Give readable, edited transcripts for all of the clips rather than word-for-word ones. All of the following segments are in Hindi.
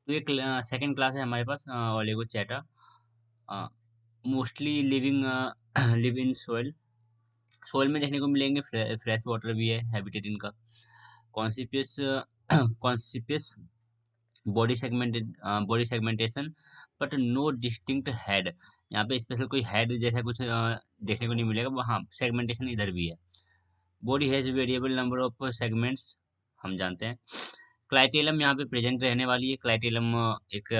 तो एक सेकंड क्लास है हमारे पास oligochaeta, mostly living live in soil. Soil में देखने को मिलेंगे, फ्रेश वाटर भी है हैबिटेट इनका। Conspicuous conspicuous body segmentation but no distinct head. यहाँ पे स्पेशल कोई हेड जैसा कुछ देखने को नहीं मिलेगा। हाँ, सेगमेंटेशन इधर भी है। Body has variable number of segments, हम जानते हैं। क्लाइटेलम यहाँ पे प्रेजेंट रहने वाली है। क्लाइटेलम एक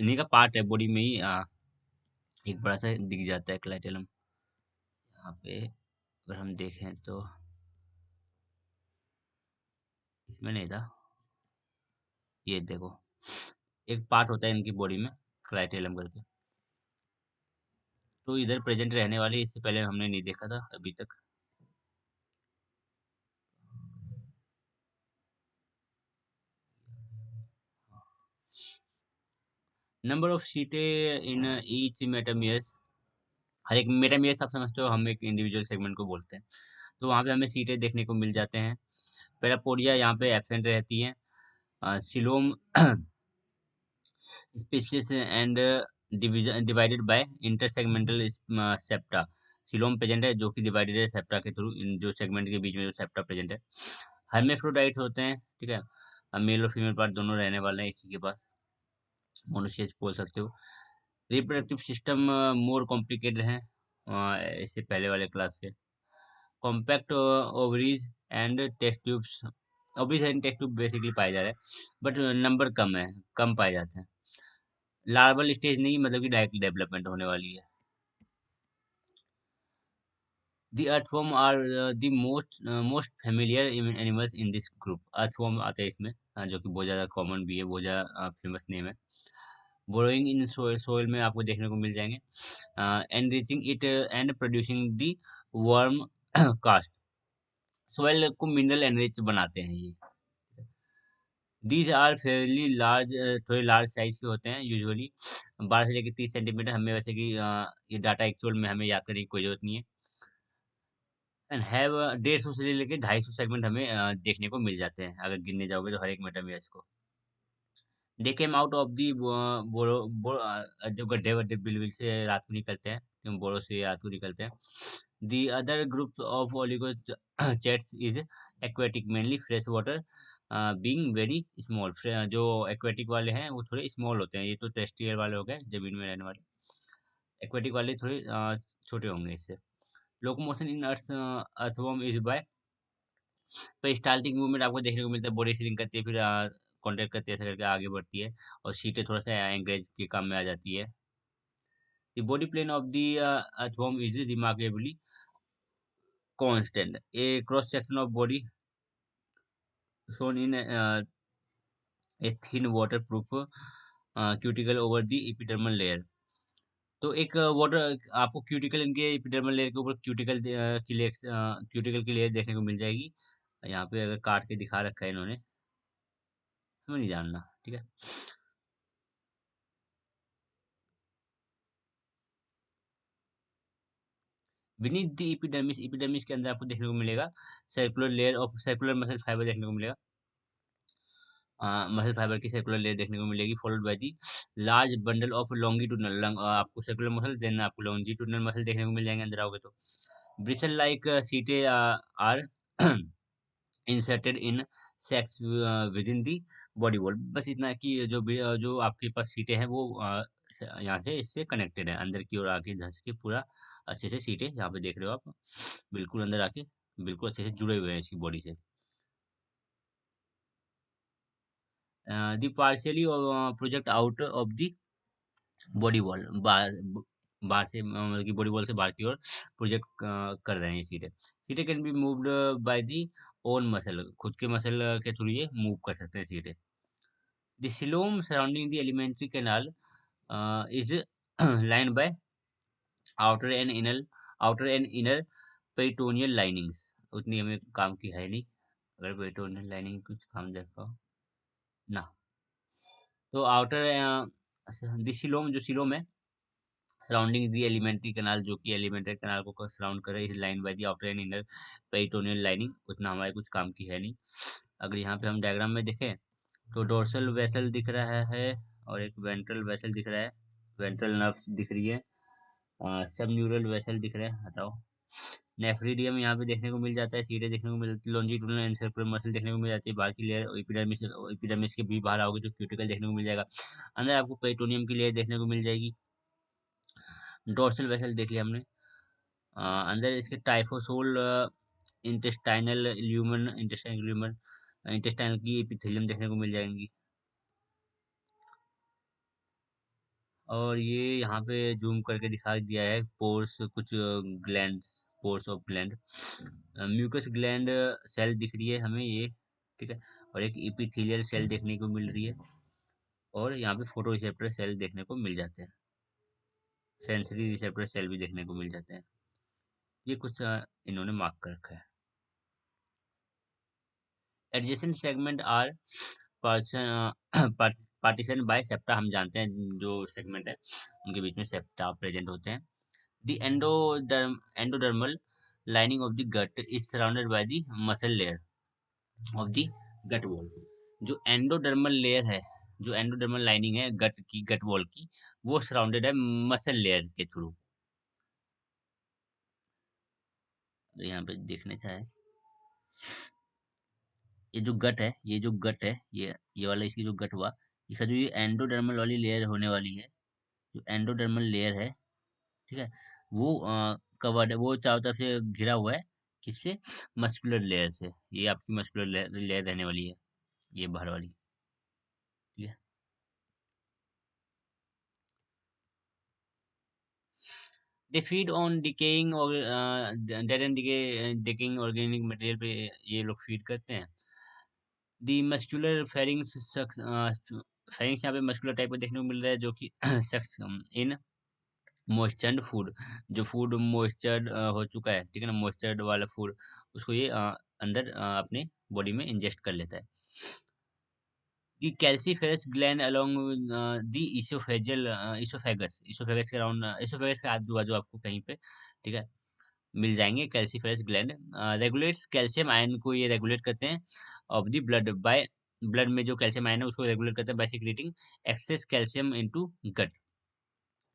इन्हीं का पार्ट है, बॉडी में ही एक बड़ा सा दिख जाता है क्लाइटेलम। यहाँ पे अगर हम देखें तो इसमें नहीं था, ये देखो एक पार्ट होता है इनकी बॉडी में क्लाइटेलम करके। तो इधर प्रेजेंट रहने वाली, इससे पहले हमने नहीं देखा था अभी तक। नंबर ऑफ सीटें इन ईच मेटामियस। हर एक मेटामियस आप समझते हो, हम एक इंडिविजुअल सेगमेंट को बोलते हैं। तो वहाँ पे हमें सीटें देखने को मिल जाते हैं। पेरापोडिया यहाँ पे एब्सेंट रहती हैं। Coelom species and division divided by intersegmental septa. Coelom present है जो कि डिवाइडेड है सेप्टा के थ्रू, इन जो सेगमेंट के बीच में जो सेप्टा प्रेजेंट है। हर्मेफ्रोडाइट होते हैं, ठीक है। मेल और फीमेल पार्ट दोनों रहने वाले हैं इसी के पास, मोनोसियस बोल सकते हो। रिप्रोडक्टिव सिस्टम मोर कॉम्प्लिकेटेड है इससे पहले वाले क्लास से। Compact ovaries and test tubes. Ovaries and test tube basically पाए जा रहे हैं, बट नंबर कम है, कम पाए जाते हैं। लार्वल स्टेज नहीं, मतलब कि डायरेक्ट डेवलपमेंट होने वाली है। The earthworm are the most familiar animals in this group. earthworm आते हैं इसमें, जो कि बहुत ज़्यादा कॉमन भी है, बहुत ज़्यादा फेमस नेम है। बोरोइंग इन सोइल में आपको देखने को मिल जाएंगे। Enriching it and producing the worm cast. Soil को मिनरल एनरिच बनाते हैं ये। दीज आर फेयरली लार्ज, थोड़े लार्ज साइज के होते हैं यूजुअली। 12 से लेकर 30 सेंटीमीटर। हमें वैसे कि ये डाटा एक्चुअल में हमें याद करने की कोई जरूरत नहीं है। एंड हैव 150 से लेकर 250 सेगमेंट हमें देखने को मिल जाते हैं अगर गिनने जाओगे तो हर एक मेटामियर्स को। दे केम आउट ऑफ दी बोरो, जो गड्ढे वड्ढे बिल से रात को निकलते हैं, क्यों बोरो से रात को निकलते हैं। The other group of oligochaetes is aquatic, mainly fresh water being very small. जो एक्वेटिक वाले हैं वो थोड़े स्मॉल होते हैं, ये तो टेरेस्ट्रियल वाले हो गए, जमीन में रहने वाले। एक्वेटिक वाले थोड़े छोटे होंगे इससे। Locomotion in earthworm is by peristaltic movement आपको देखने को मिलता है। बॉडी श्रिंक करती है, फिर कॉन्ट्रैक्ट करती है, ऐसा करके आगे बढ़ती है, और सीटें थोड़ा सा एंकरेज के काम में आ जाती है। The body plan of the earthworm is remarkably constant. A cross section of body shown in a thin waterproof cuticle over the epidermal layer. तो एक वाटर आपको क्यूटिकल, इनके एपिडर्मल लेयर के ऊपर क्यूटिकल की लेयर, क्यूटिकल की लेयर देखने को मिल जाएगी। यहाँ पे अगर काट के दिखा रखा है इन्होंने, हमें नहीं जानना, ठीक है। विनीत द एपिडर्मिस, एपिडर्मिस के अंदर आपको देखने को मिलेगा circular layer of circular muscle fibre देखने को मिलेगा। मसल फाइबर की सर्कुलर लेयर देखने को मिलेगी, followed by the large bundle of longitudinal, आपको सर्कुलर मसल, देन आपको लॉन्जिट्यूडनल मसल देखने को मिल जाएंगे अंदर आओगे तो। Bristle like setae are inserted in sacs within the body wall. बस इतना है कि जो आपके पास सीटें हैं वो यहाँ से इससे कनेक्टेड है, अंदर की ओर आके धंस के पूरा अच्छे से सीटें यहाँ पे देख रहे हो आप, बिल्कुल अंदर आके बिल्कुल अच्छे से जुड़े हुए हैं इसकी बॉडी से। The partially project out of the body wall, बाहर से मतलब कि बॉडी वॉल से बाहर की ओर प्रोजेक्ट कर रहे हैं ये सीटें। सीटें can be moved by the own muscle, खुद के मसल के थ्रू ये मूव कर सकते हैं सीटें। The coelom surrounding the alimentary canal is line by outer and inner outer and inner peritoneal linings. उतनी हमें काम की है नहीं, अगर पेरिटोनियल लाइनिंग कुछ काम देखा हो ना। तो आउटर सिलोम, जो सिलोम है सराउंडिंग दी एलिमेंट्री कैनाल, जो कि एलिमेंट्री कैनाल को सराउंड कर रही है, line by the outer and inner peritoneal lining, उतना हमारे कुछ काम की है नहीं। अगर यहाँ पे हम डायग्राम में देखें तो डोर्सल वेसल दिख रहा है और एक वेंट्रल वेसल दिख रहा है, वेंट्रल नर्व दिख रही है, सब न्यूरल वेसल दिख रहे हैं, हटाओ। नेफ्रिडियम यहाँ पे देखने को मिल जाता है, सीधे देखने को मिल जाती है, लॉन्जिट्यूडनल एंड सर्कुलर मसल देखने को मिल जाती है, बाहर की लेयर एपिडर्मिस, एपिडर्मिस के भी बाहर आओगे तो क्यूटिकल देखने को मिल जाएगा। अंदर आपको पेरिटोनियम की लेयर देखने को मिल जाएगी। डोर्सल वेसल देख लिया हमने। अंदर इसके टाइफोसोल, इंटेस्टाइनल ल्यूमन, इंटेस्टाइनल की एपिथेलियम देखने को मिल जाएंगी। और ये यहाँ पे जूम करके दिखा दिया है पोर्स, कुछ gland, pores of gland, mucus gland cell दिख रही है हमें ये, ठीक है। और एक एपिथेलियल सेल देखने को मिल रही है, और यहाँ पे फोटो रिसेप्टर सेल देखने को मिल जाते हैं, सेंसरी रिसेप्टर सेल भी देखने को मिल जाते हैं। ये कुछ इन्होंने मार्क कर रखा है। Adjacent segment are partition by septa, हम जानते हैं जो सेगमेंट है उनके बीच में सेप्टा प्रेजेंट होते हैं। The endodermal lining of the gut is surrounded by the muscle layer of the gut wall. जो एंडोडर्मल लेयर है, जो एंडोडर्मल लाइनिंग है गट की, गट वॉल की, वो सराउंडेड है मसल लेयर के थ्रू। यहाँ पे देखने चाहे, ये जो गट है, ये जो गट है, ये वाला इसकी जो गट हुआ, इसका जो ये एंडोडर्मल वाली लेयर होने वाली है, जो एंडोडर्मल लेयर है, ठीक है, वो कवर्ड है, वो चारों तरफ से घिरा हुआ है, किससे? मस्कुलर लेयर से। ये आपकी मस्कुलर लेयर रहने वाली है, ये बाहर वाली, ठीक है। दे फीड ऑन डिकेइंग और dead and decaying organic material पे ये लोग फीड करते हैं। दी मस्कुलर फेरिंग्स, फेरिंग्स यहाँ पे मस्कुलर टाइप का देखने को मिल रहा है, जो कि सक्स इन मॉइस्चर्ड फूड, जो फूड मॉइस्चर्ड हो चुका है, ठीक है ना, मॉइस्चर्ड वाला फूड, उसको ये अंदर अपने बॉडी में इंजेस्ट कर लेता है। The calciferous gland along the esophageal, esophagus के अराउंड, इसोफेगस के आजू बाजू आपको कहीं पे, ठीक है, मिल जाएंगे calciferous gland. Regulates calcium ion को ये रेगुलेट करते हैं of the blood by, blood में जो कैल्शियम आयन है उसको रेगुलेट करते हैं by secreting excess calcium into gut.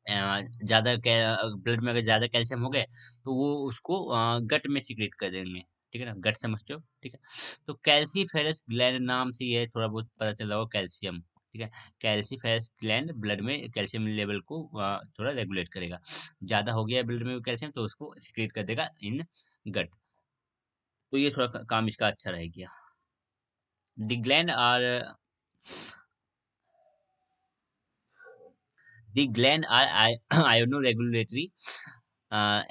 ज़्यादा ब्लड में अगर ज़्यादा कैल्शियम हो गए तो वो उसको गट में सीक्रेट कर देंगे, ठीक है ना, गट समझते हो, ठीक है। तो कैल्सीफेरस ग्लैंड नाम से ये थोड़ा बहुत पता चला होगा, कैल्शियम, ठीक है। कैल्सीफेरस ग्लैंड ब्लड में कैल्शियम लेवल को थोड़ा रेगुलेट करेगा, ज़्यादा हो गया ब्लड में कैल्शियम तो उसको सीक्रेट कर देगा इन गट। तो ये थोड़ा काम इसका अच्छा रह गया। The gland are, The gland are ionoregulatory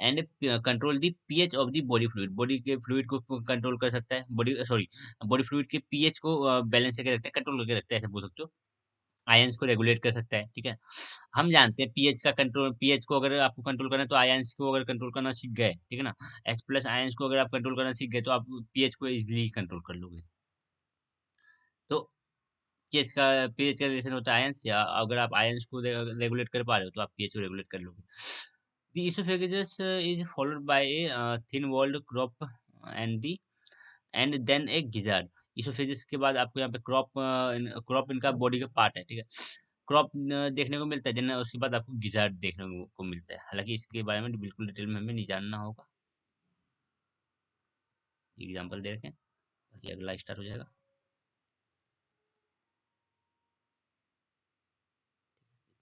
and control the pH of the body fluid. Body के फ्लूइड को कंट्रोल कर सकता है, बॉडी सॉरी बॉडी फ्लूइड के पीएच को बैलेंस करके रखता है, कंट्रोल करके रखता है, ऐसे बोल सकते हो। आयंस को रेगुलेट कर सकता है, ठीक है। हम जानते हैं पीएच का कंट्रोल, पीएच को अगर आपको कंट्रोल करना है तो आयंस को अगर कंट्रोल करना सीख गए, ठीक है ना, एच प्लस आयंस को अगर आप कंट्रोल करना सीख गए तो आप पीएच को इजिली कंट्रोल कर लोगे। तो पीएच का रिलेशन होता है आयंस, या अगर आप आयंस को रेगुलेट कर पा रहे हो तो आप पीएच को रेगुलेट कर लोगे। The esophagus is followed by a thin-walled crop and the and then a gizzard. इसोफेजिस के बाद आपको यहाँ पे क्रॉप, क्रॉप इनका बॉडी का पार्ट है, ठीक है। क्रॉप देखने को मिलता है, देन उसके बाद आपको गिजार्ड देखने को मिलता है। हालांकि इसके बारे में बिल्कुल डिटेल में हमें नहीं जानना होगा, एग्जांपल दे रखे हैं, बाकी अगला स्टार्ट हो जाएगा।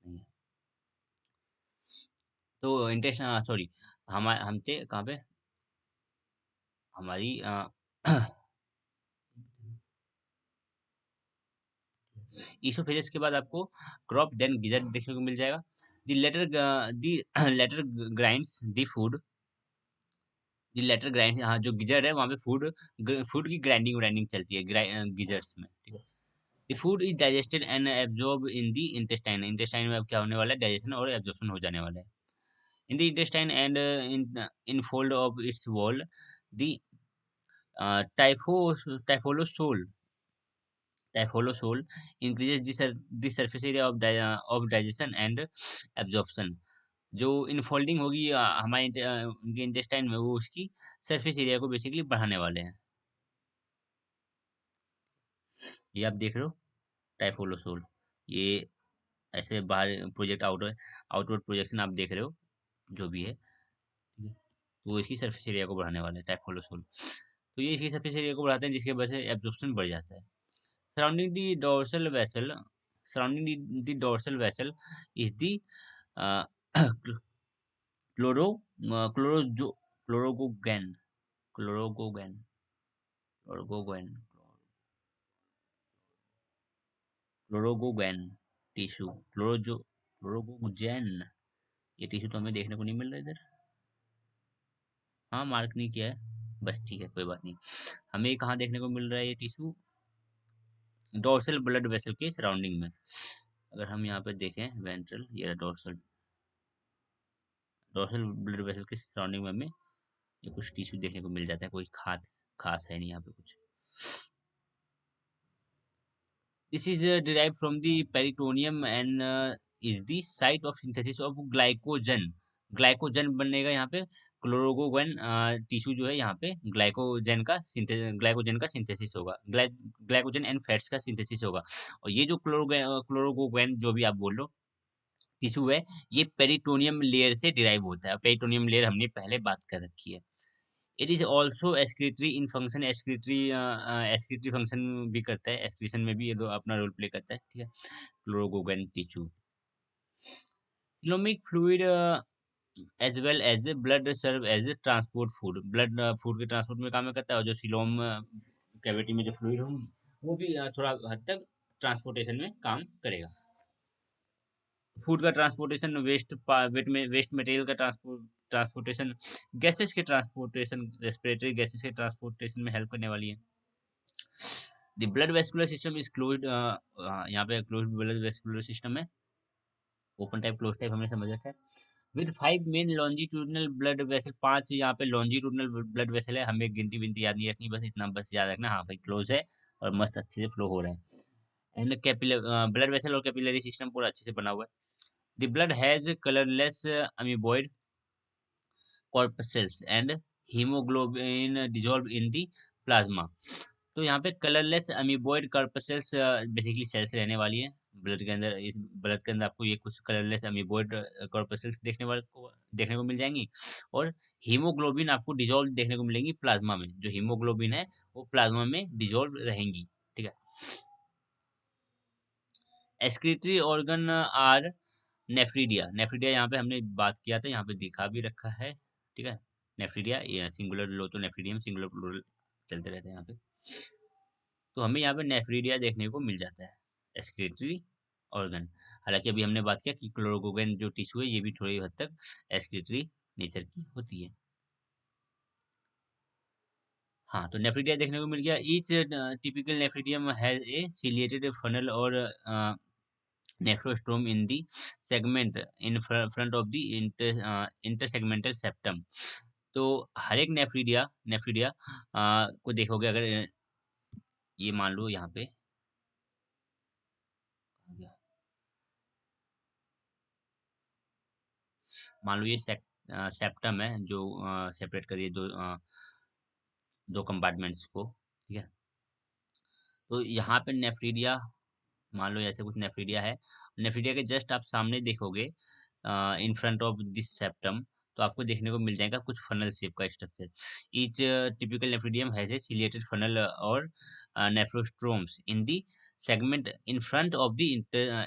नहीं है। तो इंटेंशन, सॉरी, हम थे कहाँ पे, हमारी इसोफेजिस के बाद आपको क्रॉप देन गिजर्ड देखने को मिल जाएगा। The latter grinds the food, the latter grind, हाँ, जो गिजर्ड है वहाँ पे फूड की ग्राइंडिंग व्राइंडिंग चलती है गिजर्ड्स में, ठीक है। The food is digested and absorb in the intestine, intestine में अब क्या होने वाला है, डाइजेशन और एब्जॉर्प्शन हो जाने वाला है। In the intestine and infold of its wall the typhlosole, typhlosole increases the surface area of digestion and absorption। जो इनफोल्डिंग होगी हमारे उनके इंटेस्टाइन में, वो उसकी सरफेस एरिया को बेसिकली बढ़ाने वाले हैं। ये आप देख रहे हो, टाइप होलो सोल, ये ऐसे बाहर प्रोजेक्ट आउटवर्ड प्रोजेक्शन आप देख रहे हो जो भी है, ठीक है, तो वो इसकी सरफेस एरिया को बढ़ाने वाले हैं टाइप होलो सोल। तो ये इसकी सरफेस एरिया को बढ़ाते हैं जिसकी वजह से एब्जॉर्प्शन बढ़ जाता है। Surrounding the dorsal vessel, surrounding the dorsal vessel is the chloro chloro chloragogen chloragogen chloragogen chloragogen tissue, chloragogen, ये टिश्यू तो हमें देखने को नहीं मिल रहा इधर। हाँ, मार्क नहीं किया है, बस ठीक है, कोई बात नहीं। हमें कहाँ देखने को मिल रहा है ये टिश्यू? डोर्सल ब्लड वेसल के सराउंडिंग में। अगर हम यहाँ पे देखें वेंट्रल, ये डोर्सल डोर्सल ब्लड वेसल के सराउंडिंग में हमें ये कुछ टिश्यू देखने को मिल जाता है, कोई खास खास है नहीं यहाँ पे कुछ। This is derived from the peritoneum and is the site of synthesis of glycogen. Glycogen बनेगा यहाँ पे, क्लोरोगोगन टिश्यू जो है यहाँ पे ग्लाइकोजन का सिंथेसिस होगा, ग्लाइकोजन एंड फैट्स का सिंथेसिस होगा। और ये जो क्लोरोगोगन जो भी आप बोल लो टिश्यू है, ये पेरिटोनियम लेयर से डिराइव होता है। पेरिटोनियम लेयर हमने पहले बात कर रखी है। It is also excretory in function, excretory function भी करता है, एक्सक्रीशन में भी ये दो अपना रोल प्ले करता है, ठीक है। Chloragogen tissue, economic fluid as well as blood serve as transport food, blood food के ट्रांसपोर्ट में काम करता है, और जो सिलोम कैविटी में जो फ्लूइड हो वो भी थोड़ा हद तक ट्रांसपोर्टेशन में काम करेगा। फूड का ट्रांसपोर्टेशन, वेस्ट मटेरियल का ट्रांसपोर्टेशन, गैसेस के ट्रांसपोर्टेशन, रेस्पिरेटरी गैसेस के ट्रांसपोर्टेशन में हेल्प करने वाली है। The blood vascular system is closed, यहाँ पे क्लोज्ड ब्लड वेस्कुलर सिस्टम है, ओपन टाइप क्लोज टाइप हमने समझ रखा है। With 5 main longitudinal blood vessel, 5 यहाँ पे लॉन्जिट्यूडनल ब्लड वेसल है, हमें गिनती विनती याद नहीं रखनी, बस इतना बस याद रखना, हाँ भाई क्लोज है और मस्त अच्छे से फ्लो हो रहा है। एंड कैपिलर ब्लड वेसल और कैपिलरी सिस्टम पूरा अच्छे से बना हुआ है। The blood has colourless amoeboid corpuscles and hemoglobin dissolved in the plasma। तो यहाँ पे colourless amoeboid corpuscles basically cells रहने वाली है ब्लड के अंदर। इस ब्लड के अंदर आपको ये कुछ कलरलेस अमीबॉइड corpuscles देखने को मिल जाएंगी, और हीमोग्लोबिन आपको डिजोल्व देखने को मिलेंगी प्लाज्मा में। जो हीमोग्लोबिन है वो प्लाज्मा में डिजोल्व रहेंगी, ठीक है। Excretory organ are nephridia, nephridia यहाँ पे हमने बात किया था, यहाँ पे दिखा भी रखा है, ठीक है। नेफ्रीडिया, ये सिंगुलर लो तो नेफ्रीडियम, सिंगुलर प्लूरल चलते रहते हैं यहाँ पे। तो हमें यहाँ पे नेफ्रीडिया देखने को मिल जाता है, एक्सक्रीटरी ऑर्गन। हालांकि अभी हमने बात किया कि क्लोरोगोगन जो टिश्यू है ये भी थोड़ी हद तक एक्सक्रीटरी नेचर की होती है। हाँ, तो नेफ्रीडिया देखने को मिल गया। Each typical nephridium has a ciliated funnel और nephrostrome in the segment in front of the intersegmental septum। तो हर एक नेफ्रीडिया को देखोगे, अगर ये मान लो यहाँ पे मान लो ये सेप्टम है जो सेपरेट करिए दो कंपार्टमेंट्स को, ठीक है। तो यहाँ पे नेफ्रीडिया, मान लो ऐसे कुछ नेफ्रीडिया है, नेफ्रीडिया के जस्ट आप सामने देखोगे in front of this septum, तो आपको देखने को मिल जाएगा कुछ फनल शेप का structure. Each typical nephridium has a ciliated funnel और nephrostomes in the segment in front of the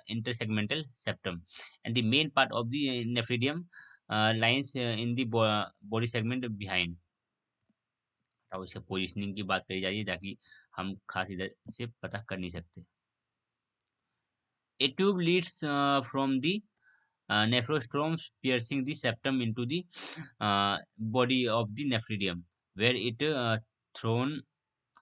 intersegmental septum, and the main part of the nephridium lies in the body segment behind। और इसके पोजिशनिंग की बात करी जा रही है ताकि हम खास इधर से पता कर नहीं सकते। A tube leads from the nephrostromes piercing the septum into the body of the nephridium, where it thrown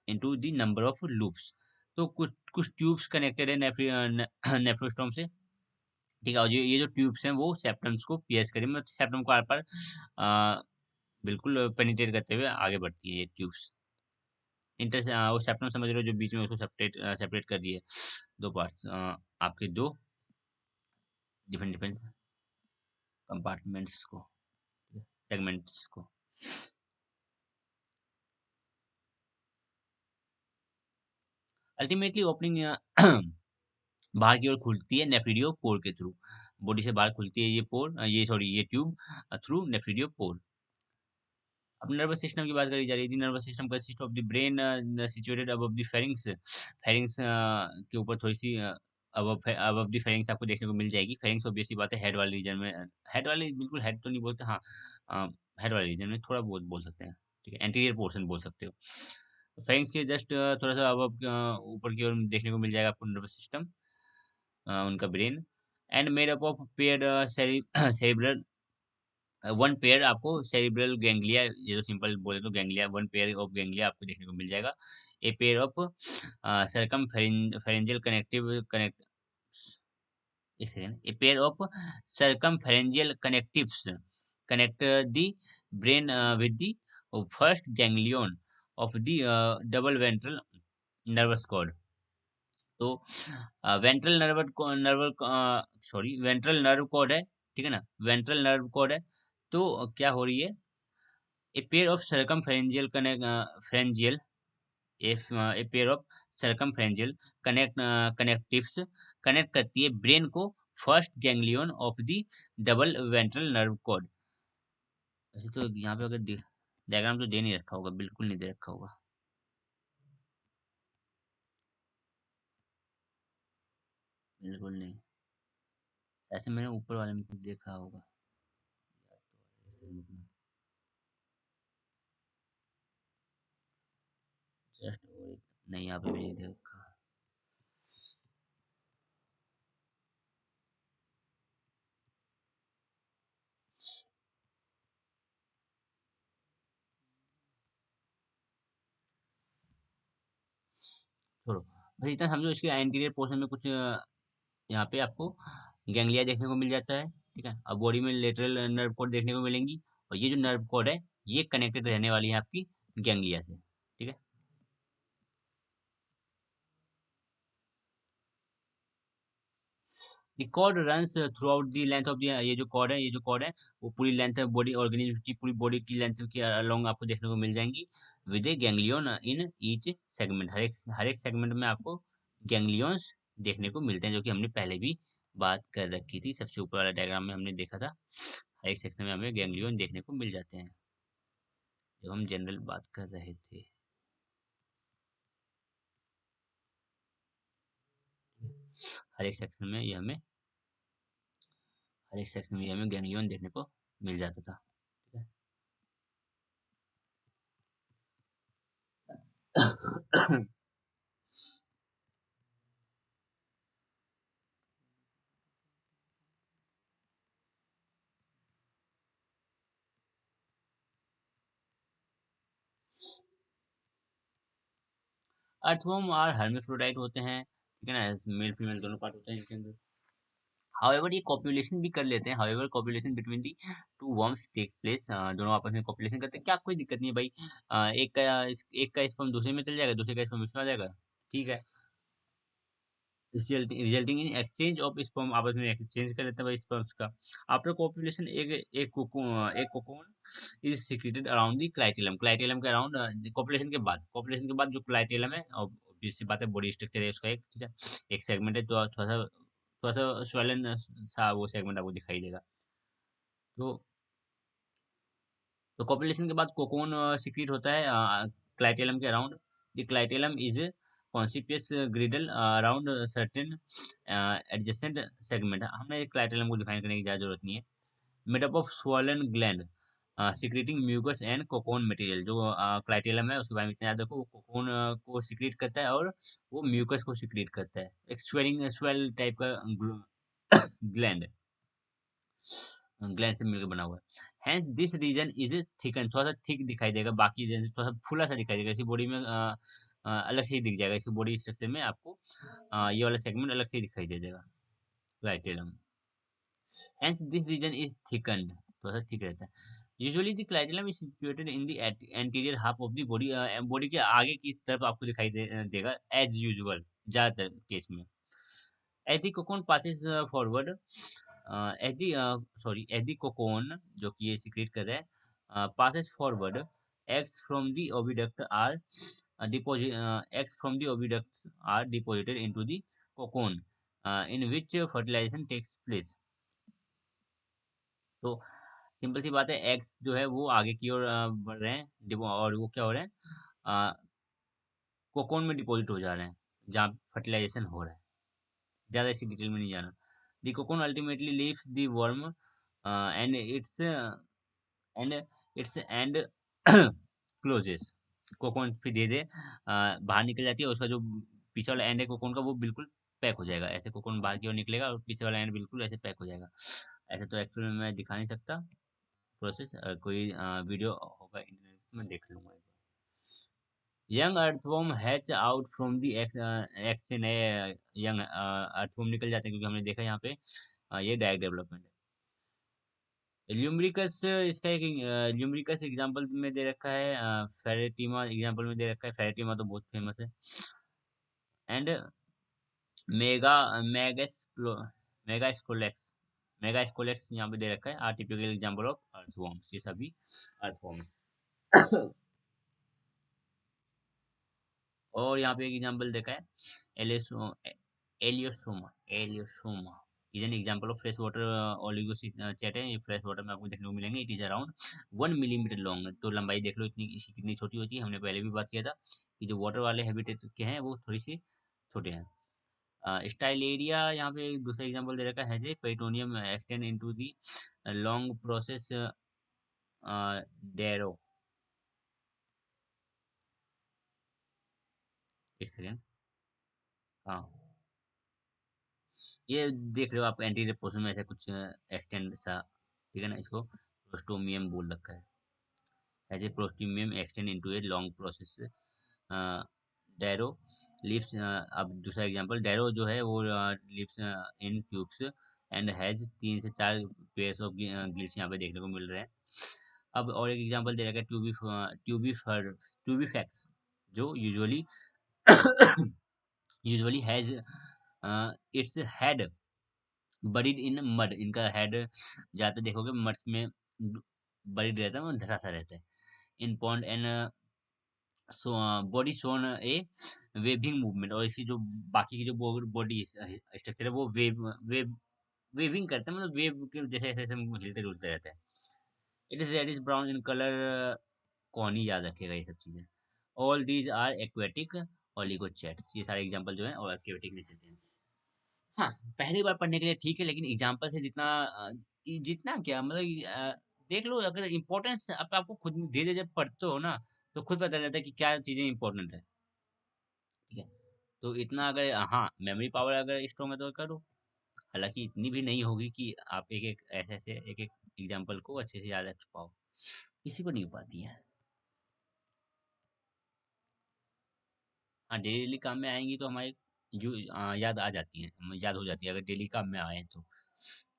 into the number of loops। तो कुछ कुछ ट्यूब्स कनेक्टेड है नेफ्रोस्टोम से, ठीक है। और ये जो ट्यूब्स हैं वो सेप्टम्स को पियर्स करें, मतलब सेप्टम को आर पार बिल्कुल पेनिट्रेट करते हुए आगे बढ़ती है ये ट्यूब्स। वो सेप्टम समझ लो जो बीच में उसको सेपरेट कर दिए दो पार्ट्स, आपके दो डिफरेंट डिफरेंट कंपार्टमेंट्स को, सेगमेंट्स को। अल्टीमेटली ओपनिंग बाहर की ओर खुलती है नेफ्रिडियो पोर के थ्रू। बॉडी से बाहर खुलती है ये पोर, ये सॉरी ये ट्यूब थ्रू नेफ्रिडियो पोर। अब नर्वस सिस्टम की बात करी जा रही थी। Nervous system consist of the brain situated above the pharynx. Pharynx के ऊपर थोड़ी सी अबव द फेरिंग्स आपको देखने को मिल जाएगी। फेरिंग्स ऑब्वियसली बात है हेड वाले रीजन में, हेड वाले बिल्कुल हेड तो नहीं बोलते, हाँ हेड वाले रीजन में थोड़ा बहुत बोल सकते हैं, ठीक है, एंटीरियर पोर्शन बोल सकते हो। फेरिंग्स के जस्ट थोड़ा सा अबव ऊपर की ओर देखने को मिल जाएगा आपको नर्वस सिस्टम, उनका brain. And made up of paired cerebral, one pair आपको सेरिब्रल गैंग्लिया, ये तो सिंपल बोले तो ganglia, one pair of ganglia आपको देखने को मिल जाएगा। A pair of circumpharyngeal connective connect, एक second, a pair of circumpharyngeal connectives connect the brain with the first ganglion of the double ventral nervous cord. तो ventral nerve sorry ventral nerve cord है, ठीक है ना, वेंट्रल नर्व कॉर्ड है। तो क्या हो रही है, a pair of pharyngeal, if a pair of circumpharyngeal connectives connect करती है ब्रेन को first ganglion of the double ventral nerve cord. वैसे तो यहाँ पे अगर डायग्राम तो दे नहीं रखा होगा, बिल्कुल नहीं दे रखा होगा, बिल्कुल नहीं। ऐसे मैंने ऊपर वाले में कुछ देखा होगा। जस्ट नहीं, यहाँ पे भी नहीं देखा। छोड़ो, बस इतना समझो, इसके एंटीरियर पोर्शन में कुछ यहाँ पे आपको गैंग्लिया देखने को मिल जाता है, ठीक है। अब बॉडी में लेटरल नर्व कॉर्ड देखने को मिलेंगी, और ये जो नर्व कॉर्ड है ये कनेक्टेड रहने वाली है आपकी गैंग्लिया से, ठीक है। The cord runs throughout the length of the, ये जो कॉर्ड है, ये जो कॉर्ड है वो पूरी लेंथ बॉडी ऑर्गेनिज्म की, पूरी बॉडी की लेंथ के अलोंग आपको देखने को मिल जाएंगी, with a ganglion in each segment. हर एक सेगमेंट में आपको गैंग्लियंस देखने को मिलते हैं, जो कि हमने पहले भी बात कर रखी थी, सबसे ऊपर वाला डायग्राम में हमने देखा था। हर एक सेक्शन में हमें गैंग्लियन देखने को मिल जाते हैं, जब हम जनरल बात कर रहे थे। हर एक सेक्शन में ये हमें हर एक सेक्शन में ये हमें गैंग्लियन देखने को मिल जाता था, ठीक है। अर्थवर्म और हर्माफ्रोडाइट होते हैं, ठीक है ना, मेल फीमेल दोनों पार्ट होते हैं इनके अंदर। हाउएवर ये कॉपुलेशन भी कर लेते हैं, however copulation between the two worms take place, दोनों आपस में कॉपुलेशन करते हैं, क्या कोई दिक्कत नहीं है भाई। एक का स्पर्म दूसरे में चल जाएगा, दूसरे का स्पर्म इसमें आ जाएगा, ठीक है। Resulting in exchange of sperm, आपस में एक्सचेंज कर लेते हैं भाई स्पर्म्स का। आफ्टर कॉपुलेशन एक cocoon is secreted around the clitellum, clitellum के अराउंड, कॉपुलेशन के बाद जो क्लाइटेलम है, और obvious सी बात है बॉडी स्ट्रक्चर है उसका एक, ठीक है, एक सेगमेंट है, तो थोड़ा सा स्वेलन सा वो सेगमेंट आपको दिखाई देगा। तो कॉपुलेशन के बाद कोकून सिक्रीट होता है क्लाइटेलम के around. The clitellum is conspicuous girdle around certain adjacent segment. हमें क्लाइटेलम को डिफाइन करने की ज़्यादा जरूरत नहीं है। Made up of swollen gland secreting mucus and cocoon material. जो क्लाइटेलम है उसके बारे में इतना याद रखो, वो कोकोन को सिक्रेट करता है और वो म्यूकस को सिक्रेट करता है, एक स्वेल टाइप का ग्लैंड, ग्लैंड से मिलकर बना हुआ है। Hence this region is thicken, थोड़ा सा थिक दिखाई देगा, बाकी रीजन से थोड़ा सा फूला सा दिखाई देगा, इसकी बॉडी में अलग से ही दिख जाएगा, इसकी बॉडी स्ट्रक्चर में आपको ये वाला सेगमेंट अलग से ही दिखाई दे देगा, clitellum. Hence this region is thicken, थोड़ा सा थिक रहता है। Usually the clitellum is situated in the anterior half of the body, body के आगे की तरफ आपको दिखाई देगा एज यूजुअल, ज्यादातर केस में। As the cocoon passes forward, as the cocoon जो कि ये सिक्रेट कर रहा है passes forward, eggs from the oviduct are eggs from the oviducts are deposited into the cocoon, in which fertilization takes place. तो सिंपल सी बात है, एग्स जो है वो आगे की ओर बढ़ रहे हैं, और वो क्या हो रहे हैं, कोकोन में डिपॉजिट हो जा रहे हैं, जहाँ फर्टिलाइजेशन हो रहा है। ज़्यादा इसकी डिटेल में नहीं जाना। The cocoon ultimately leaves the worm and and its end closes. Cocoon फिर धीरे धीरे बाहर निकल जाती है, उसका जो पीछे वाला एंड है कोकोन का वो बिल्कुल पैक हो जाएगा। ऐसे कोकोन बाहर की ओर निकलेगा और पीछे वाला एंड बिल्कुल ऐसे पैक हो जाएगा। ऐसे तो एक्चुअली में मैं दिखा नहीं सकता प्रोसेस, कोई वीडियो होगा इंटरनेट में देख लूंगा। Young earthworm hatch out from the x से नए यंग अर्थवर्म निकल जाते हैं, क्योंकि हमने देखा यहाँ पे ये डायरेक्ट डेवलपमेंट है। ल्यूम्ब्रिकस इसका एक ल्यूम्ब्रिकस एग्जांपल में दे रखा है, फेरेटिमा एग्जांपल में दे रखा है। फेरेटिमा तो बहुत फेमस है। एंड मेगा मेगास्प्लो मेगास्कोलेक्स मेगास्कोलेक्स यहाँ पे दे रखा है, are typical example of earthworms. ये सभी अर्थवर्म। और यहाँ पे एक एग्जांपल देखा है, एलिसो Aeolosoma Aeolosoma is an example of fresh water oligochaete है। ये फ्रेश वाटर में आपको देखने को मिलेंगे। It is around 1 millimetre long. तो लंबाई देख लो इतनी, इसकी कितनी छोटी होती है। हमने पहले भी बात किया था कि जो वाटर वाले हैबिटेट के हैं वो थोड़ी सी छोटे हैं। स्टाइल एरिया यहाँ पे एक दूसरा एग्जांपल दे रखा है, prostomium extend into the long process Dero. एक सेकेंड, हाँ ये देख रहे हो आप, एंटीरियर पोर्शन में ऐसा कुछ एक्सटेंड सा, ठीक है ना, इसको प्रोस्टोमियम बोल रखा है। As a prostomium extend into a long process Dero lives. अब दूसरा एग्जांपल, डैरो जो है वो lives in tubes and has 3 से 4 पेयर्स ऑफ गिल्स यहाँ पे देखने को मिल रहे हैं। अब और एक एग्जांपल दे रखा है, ट्यूबीफैक्स, जो usually usually has its head buried in mud. इनका हेड ज्यादातर देखोगे मड्स में बरीड रहता है, वो धंसा सा रहता है। In pond and so body shown a waving movement. और इसकी जो बाकी की जो बॉडी स्ट्रक्चर है वो वेविंग करता है, मतलब वेव के जैसे ऐसे ऐसे हिलते डुलते रहता है। It is reddish brown in colour. कौन ही याद रखेगा ये सब चीजें। All these are aquatic oligochaetes. ये सारे एग्जांपल जो है और एक्वेटिक में चलते हैं। हाँ, पहली बार पढ़ने के लिए ठीक है, लेकिन एग्जाम्पल से जितना जितना क्या मतलब देख लो, अगर इम्पोर्टेंस अब आपको खुद धीरे धीरे जब पढ़ते हो ना, तो खुद पता चलता है कि क्या चीजें इंपॉर्टेंट है। ठीक है, तो इतना अगर हाँ मेमोरी पावर अगर स्ट्रॉन्ग है तो करो। हालांकि इतनी भी नहीं होगी कि आप एक एक ऐसे ऐसे एक एक एग्जाम्पल को अच्छे से याद रख पाओ, किसी को नहीं हो पाती है। हाँ, डेली काम में आएंगी तो हमारे याद आ जाती है, याद हो जाती है अगर डेली काम में आए तो।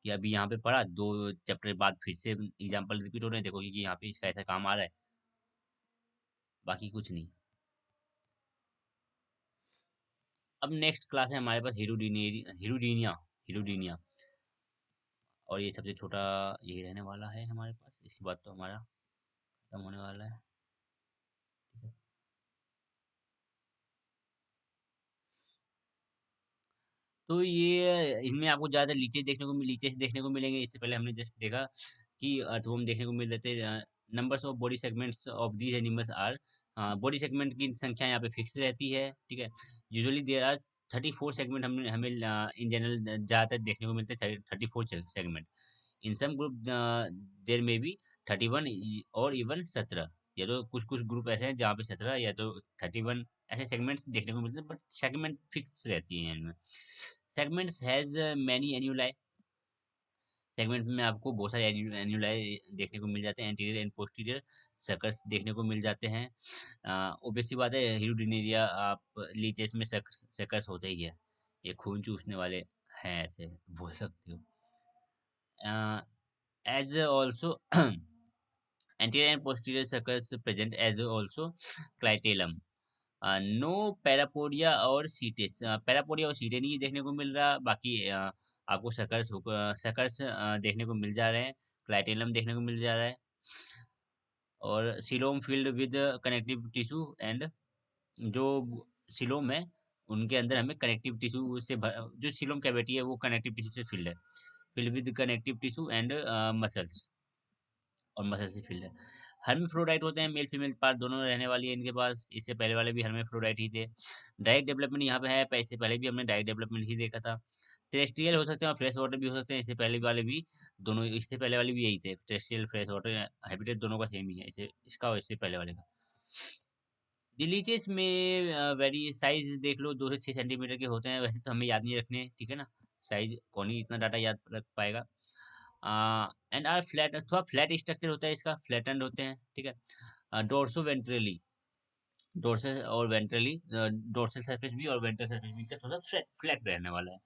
कि अभी यहाँ पे पढ़ा, 2 चैप्टर बाद फिर से एग्जाम्पल रिपीट हो रहे हैं, देखो कि यहाँ पे इसका ऐसा काम आ रहा है, बाकी कुछ नहीं। अब नेक्स्ट क्लास है हमारे पास हीरोडीनिया हीरोडीनिया। और ये सबसे छोटा यही रहने वाला है हमारे पास। इसके बाद तो हमारा खत्म होने वाला है। ठीक है। तो ये इनमें आपको ज़्यादा लीचेस देखने को मिलेंगे। इससे पहले हमने जस्ट देखा कि अर्थवर्म देखने को मिल जाते हैं। Numbers of body segments of these animals are. Body segment की संख्या यहाँ पे फिक्स रहती है। ठीक है, यूजुअली देर आर 34 सेगमेंट। हमें हमें इन जनरल ज़्यादातर देखने को मिलते हैं 34 सेगमेंट। इन सम ग्रुप देर में भी 31 और इवन 17। या तो कुछ कुछ ग्रुप ऐसे हैं जहाँ पे 17 या तो 31 ऐसे सेगमेंट्स देखने को मिलते हैं, बट सेगमेंट फिक्स रहती हैं इनमें। Segments has many annuli. Segment में आपको बहुत सारे एन्यूलाई देखने को मिल जाते हैं। एंटीरियर एंड पोस्टीरियर सर्कल्स देखने को मिल जाते हैं। ओबेसी बात है, हीरोडिनेरिया आप लीचेस में सर्कल्स होते ही है। ये खून चूसने वाले हैं, ऐसे बोल सकते हो। As also anterior and posterior circles present as also clitellum। No parapodia और सीटेस। पैरापोडिया और सीटे नहीं देखने को मिल रहा, बाकी आपको सकर्स देखने को मिल जा रहे हैं। क्लाइटेलम देखने को मिल जा रहा है। और coelom field with connective tissue and जो सिलोम है उनके अंदर हमें कनेक्टिव टिश्यू से जो सीलोम कैविटी है वो कनेक्टिव टिश्यू से field with connective tissue and muscles, और मसल से फिल्ड है। हर्माफ्रोडाइट होते हैं, मेल फीमेल पार्ट दोनों रहने वाली है इनके पास। इससे पहले वाले भी हर्माफ्रोडाइट ही थे। डायरेक्ट डेवलपमेंट यहाँ पे है, इससे पहले भी हमने डायरेक्ट डेवलपमेंट ही देखा था। टेरेस्ट्रियल हो सकते हैं और फ्रेश वाटर भी हो सकते हैं, इससे पहले वाले भी दोनों, इससे पहले वाले भी यही थे, टेरेस्ट्रियल फ्रेश वाटर हैबिटेट दोनों का सेम ही है, इसे इसका और इससे पहले वाले का। डिलीचेस में वेरी साइज देख लो, 2 से 6 सेंटीमीटर के होते हैं, वैसे तो हमें याद नहीं रखने, ठीक है ना, साइज कौन ही इतना डाटा याद रख पाएगा। एंड आर फ्लैट, थोड़ा फ्लैट स्ट्रक्चर होता है इसका, फ्लैटेंड होते हैं, ठीक है। डोर्सो वेंट्रली, डोर्सल और वेंट्रली, डोर्सल सरफेस भी और वेंट्रल सरफेस भी का थोड़ा फ्लैट फ्लैट रहने वाला है।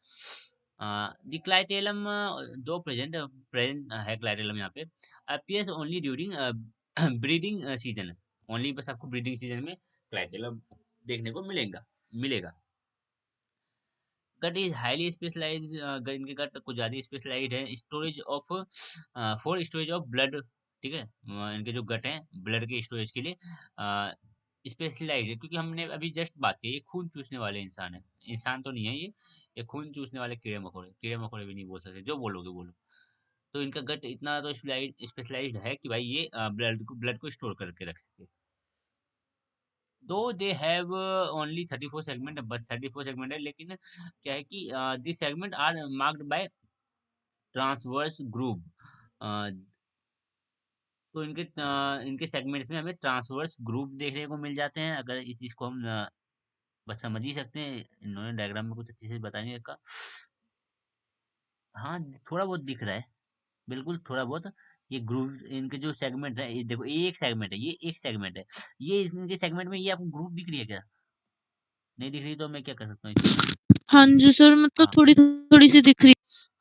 द क्लाइटेलम, दो प्रेजेंट प्रेजेंट है क्लाइटेलम यहाँ पे, appears only during breeding season, only बस आपको ब्रीडिंग सीजन में क्लाइटेलम देखने को मिलेगा। गट इज हाईली स्पेशलाइज्ड, इनके गट कुछ ज्यादा स्पेशलाइज्ड है। Storage of, for storage of blood, ठीक है, इनके जो गट हैं ब्लड के स्टोरेज के लिए स्पेशलाइज्ड है, क्योंकि हमने अभी जस्ट बात की, ये खून चूसने वाले इंसान है, इंसान तो नहीं है ये खून चूसने वाले कीड़े मकोड़े भी नहीं बोल सकते, जो बोलोगे बोलो। तो इनका गट इतना तो स्पेशलाइज्ड है कि भाई ये ब्लड को स्टोर करके रख सके। दो दे हैव ओनली 34 सेगमेंट, बस 34 सेगमेंट है, लेकिन क्या है कि this segment are marked by transverse groove. तो इनके सेगमेंट्स में हमें ट्रांसवर्स ग्रुप देखने को मिल जाते हैं, अगर इस चीज को हम बस समझ ही सकते हैं, इन्होंने डायग्राम में कुछ अच्छे से बता नहीं रखा। हाँ, थोड़ा बहुत दिख रहा है, बिल्कुल थोड़ा बहुत। ये ग्रुप, इनके जो सेगमेंट है, ये देखो, ये एक सेगमेंट है, ये एक सेगमेंट है, ये इनके सेगमेंट में ये आपको ग्रुप दिख रही है क्या? नहीं दिख रही तो मैं क्या कर सकता हूँ इसमें? हाँ जी सर, मतलब हाँ, थोड़ी सी दिख रही।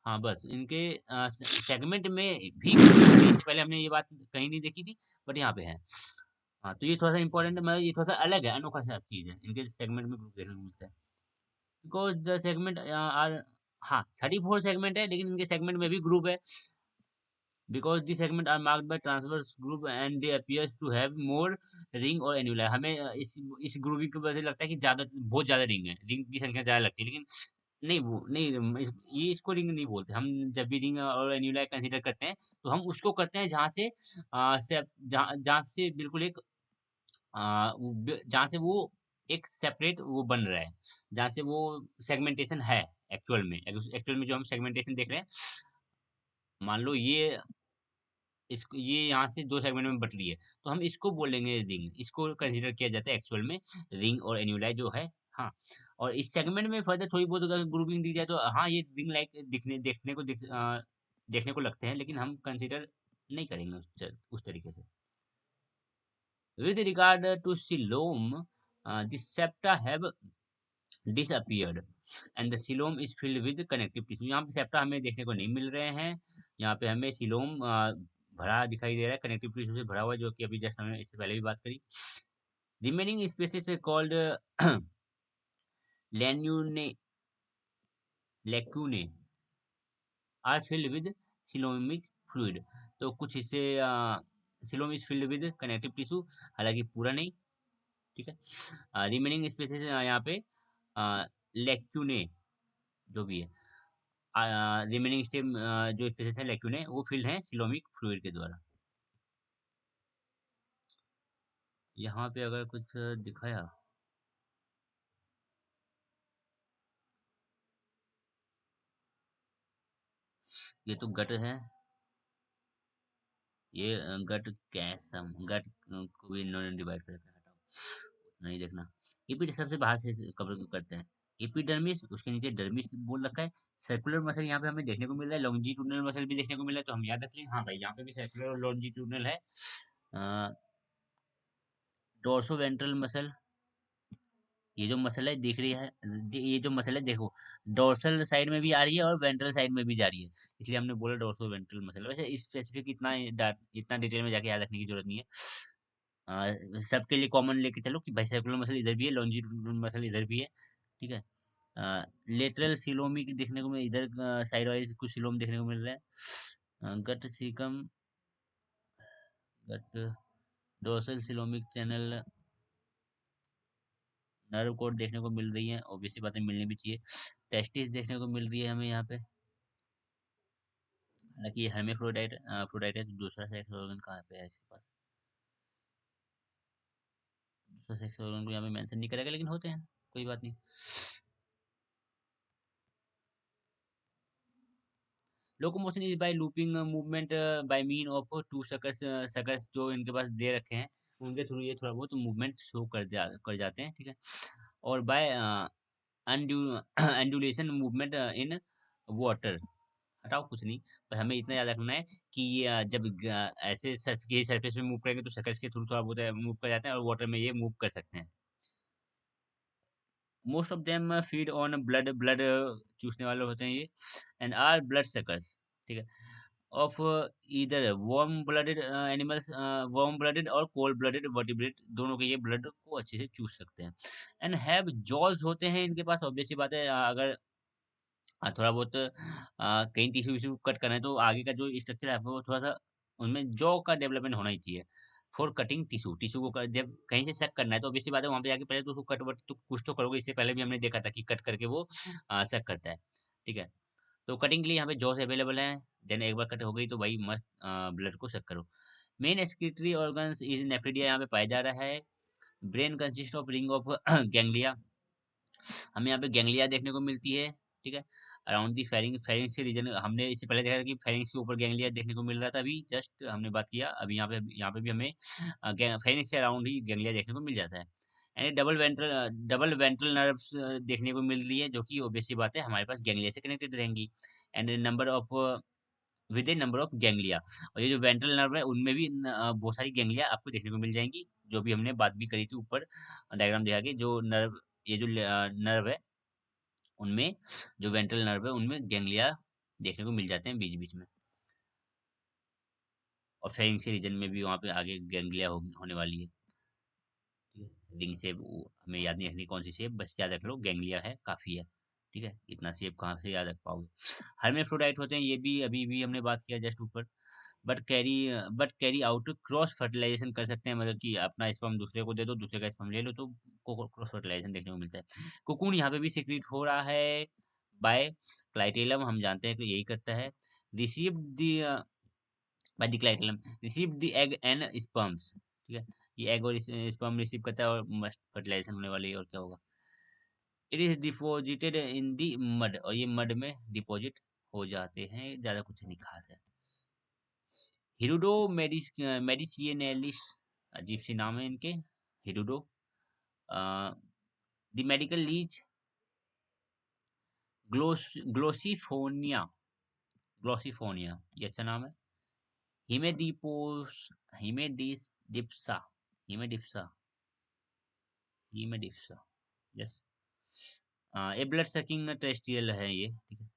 हाँ, बस इनके सेगमेंट में भी ग्रुप होते हैं, इससे पहले हमने ये बात कहीं नहीं देखी थी, बट यहाँ पे है। हाँ, तो ये थोड़ा सा इंपॉर्टेंट है, मतलब ये थोड़ा सा अलग है, अनोखा सा चीज है, इनके सेगमेंट में ग्रुप देखने को मिलता है। बिकॉज द सेगमेंट आर, हाँ 34 सेगमेंट है, लेकिन इनके सेगमेंट में भी ग्रुप है। Because the segment are marked by transverse groove and they appears to have more ring और एनुला, हमें इस ग्रुपिंग की वजह से लगता है कि ज्यादा, बहुत ज्यादा रिंग है, रिंग की संख्या ज्यादा लगती है, लेकिन नहीं, वो नहीं, ये इसको रिंग नहीं बोलते हम। जब भी रिंग और एनुला कंसीडर करते हैं तो हम उसको करते हैं जहाँ से जहाँ जहाँ से बिल्कुल एक जहाँ से वो एक सेपरेट वो बन रहा है, जहाँ से वो सेगमेंटेशन है। एक्चुअल में जो हम सेगमेंटेशन देख रहे हैं, मान लो ये यहाँ से दो सेगमेंट में बट रही है, तो हम इसको बोलेंगे रिंग, इसको कंसीडर किया जाता है एक्चुअल में रिंग और एन्यूलाई जो है। हाँ, और इस सेगमेंट में फर्दर थोड़ी बहुत अगर ग्रुपिंग दी जाए तो हाँ, ये रिंग लाइक देखने को लगते हैं, लेकिन हम कंसीडर नहीं करेंगे उस तरीके से। With regard to coelom, the septa have disappeared and the coelom is filled with connective tissue। यहाँ पे सेप्टा हमें देखने को नहीं मिल रहे हैं, यहाँ पे हमें सिलोम भरा दिखाई दे रहा है, कनेक्टिव टिश्यू से भरा हुआ, जो कि अभी जस्ट हमने इससे पहले भी बात करी। Remaining spaces called lacunae lacunae are filled with coelomic fluid. तो कुछ हिस्से coelom is filled with connective tissue, हालांकि पूरा नहीं, ठीक है। रिमेनिंग स्पेसिस यहाँ पे लैक्यूने जो भी है, रिमेनिंग स्टेम जो स्पेसेस है लैक्यूने, वो फिल्ड है सिलोमिक फ्लूइड के द्वारा। यहाँ पे अगर कुछ दिखाया, ये तो गट है, ये गट कैसम गट को भी इन्होंने डिवाइड करके हटाओ, नहीं देखना। एपिड सबसे बाहर से कवर करते हैं, एपिडर्मिस, उसके नीचे डर्मिस बोल रखा है। सर्कुलर मसल यहाँ पे हमें देखने को मिल रहा है, लॉन्जिट्यूडनल मसल भी देखने को मिल रहा है, तो हम याद रख लें, हाँ भाई यहाँ पे भी सर्कुलर और लॉन्जिट्यूडनल है। डोर्सो वेंट्रल मसल, ये जो मसल है दिख रही है, ये जो मसल है देखो, डोर्सल साइड में भी आ रही है और वेंट्रल साइड में भी जा रही है, इसलिए हमने बोला डोर्सो वेंट्रल मसल। वैसे स्पेसिफिक इतना डिटेल में जाके याद रखने की जरूरत नहीं है। सबके लिए कॉमन लेके चलो कि भाई सर्कुलर मसल इधर भी है, लॉन्जिट्यूडनल मसल इधर भी है, ठीक है। लेटरल सिलोमी की देखने को इधर साइड वाइज कुछ सिलोम देखने को मिल रहा है। Gut caecum, gut dorsal coelomic channel, nerve cord देखने को मिल रही है, ऑब्वियस सी बात है मिलनी भी चाहिए। टेस्टिस देखने को मिल रही है हमें यहाँ पे, हालांकि ये हर्मेफ्रोडाइट फ्रोडाइट है, तो दूसरा सेक्स ऑर्गन कहाँ पे है इसके पास? दूसरा सेक्स ऑर्गन को यहाँ पे मेंशन नहीं करेगा, लेकिन होते हैं, कोई बात नहीं। Locomotion is by looping movement by mean of two suckers, suckers जो इनके पास दे रखे हैं, उनके थ्रू ये थोड़ा बहुत मूवमेंट शो कर जाते हैं, ठीक है। और बाय एंडुलेशन मूवमेंट इन वाटर। हटाओ कुछ नहीं, पर हमें इतना याद रखना है कि ये जब ऐसे किसी सरफेस में मूव करेंगे तो सकर्स के थ्रू थोड़ा बहुत मूव कर जाते हैं, और वाटर में ये मूव कर सकते हैं। Most of them feed on blood, blood चूसने वाले होते हैं ये, एंड आर ब्लड सकर्स, ठीक है। Of either warm blooded animals, warm blooded और कोल्ड ब्लडेड वर्टिब्रेट, दोनों के ये ब्लड को अच्छे से चूस सकते हैं। एंड हैव जॉज होते हैं इनके पास, ऑब्वियस सी बात है, अगर थोड़ा बहुत कहीं टिश्यू विश्यू कट करना है तो आगे का जो स्ट्रक्चर है वो थोड़ा सा उनमें जॉ का डेवलपमेंट होना ही चाहिए फॉर कटिंग टिश्यू। टिश्यू को जब कहीं से सक करना है तो ऑब्वियसली बात है वहां पे जाके पहले तो उसको कट वट तो कुछ तो करोगे, इससे पहले भी हमने देखा था कि कट करके वो सक करता है, ठीक है। तो कटिंग के लिए यहाँ पे जॉस अवेलेबल है। देन एक बार कट हो गई तो भाई मस्त ब्लड को सक करो। Main excretory organs is nephridia यहाँ पे पाया जा रहा है। Brain consist of ring of ganglia, हमें यहाँ पे गैंग्लिया देखने को मिलती है, ठीक है। अराउंड दी फेरिंग, फेरिंग्स के रीजन हमने इससे पहले देखा था कि फेरिंग्स के ऊपर गैंग्लिया देखने को मिल रहा था, अभी जस्ट हमने बात किया, अभी यहाँ पे भी हमें फेरिंग्स के अराउंड ही गैंग्लिया देखने को मिल जाता है। एंड डबल वेंट्रल नर्व्स देखने को मिल रही है, जो कि ऑब्वियस सी बात है हमारे पास गैंग्लिया से कनेक्टेड रहेंगी। And number of with A number of ganglia, और ये जो वेंट्रल नर्व है उनमें भी बहुत सारी गैंग्लिया आपको देखने को मिल जाएंगी, जो भी हमने बात भी करी थी ऊपर डायग्राम दिखा के, जो नर्व, ये जो नर्व है उनमें, जो वेंट्रल नर्व है उनमें गैंग्लिया देखने को मिल जाते हैं बीच बीच में। और फेरिंक्स रीजन में भी वहाँ पे आगे गैंग्लिया होने वाली है, ठीक है। रिंग शेप हमें याद नहीं रखनी कौन सी शेप, बस याद रख लो गैंग्लिया है काफी है, ठीक है। इतना शेप कहाँ से याद रख पाओगे। हर्मेफ्रोडाइट होते हैं ये भी, अभी भी हमने बात किया जस्ट ऊपर। But carry out cross fertilisation कर सकते हैं, मतलब कि अपना स्पर्म दूसरे को दे दो, दूसरे का स्पर्म ले लो, तो क्रॉस फर्टिलाइजेशन देखने को मिलता है। कोकून यहाँ पे भी सिक्रीट हो रहा है बाय क्लाइटेलम, हम जानते हैं कि यही करता है। Receive the by the clitellum, receive the egg and sperms, ठीक है। ये एग और स्पर्म रिसीव करता है और मस्त फर्टिलाइजेशन होने वाली है, और क्या होगा। It is deposited in the mud, और ये मड में डिपॉजिट हो जाते हैं, ज्यादा कुछ नहीं खास है। हिरुडो मेडिसिनेलिस, अजीब सी नाम है इनके। हिरुडो, द मेडिकल लीच ग्लोसिफोनिया, ग्लोसिफोनिया, ये अच्छा नाम है। हिमेडिपोस, हिमेडिस डिप्सा, हिमेडिप्सा, हिमेडिप्सा, यस। ये ब्लड सकिंग टेरेस्ट्रियल है ये, ठीक है।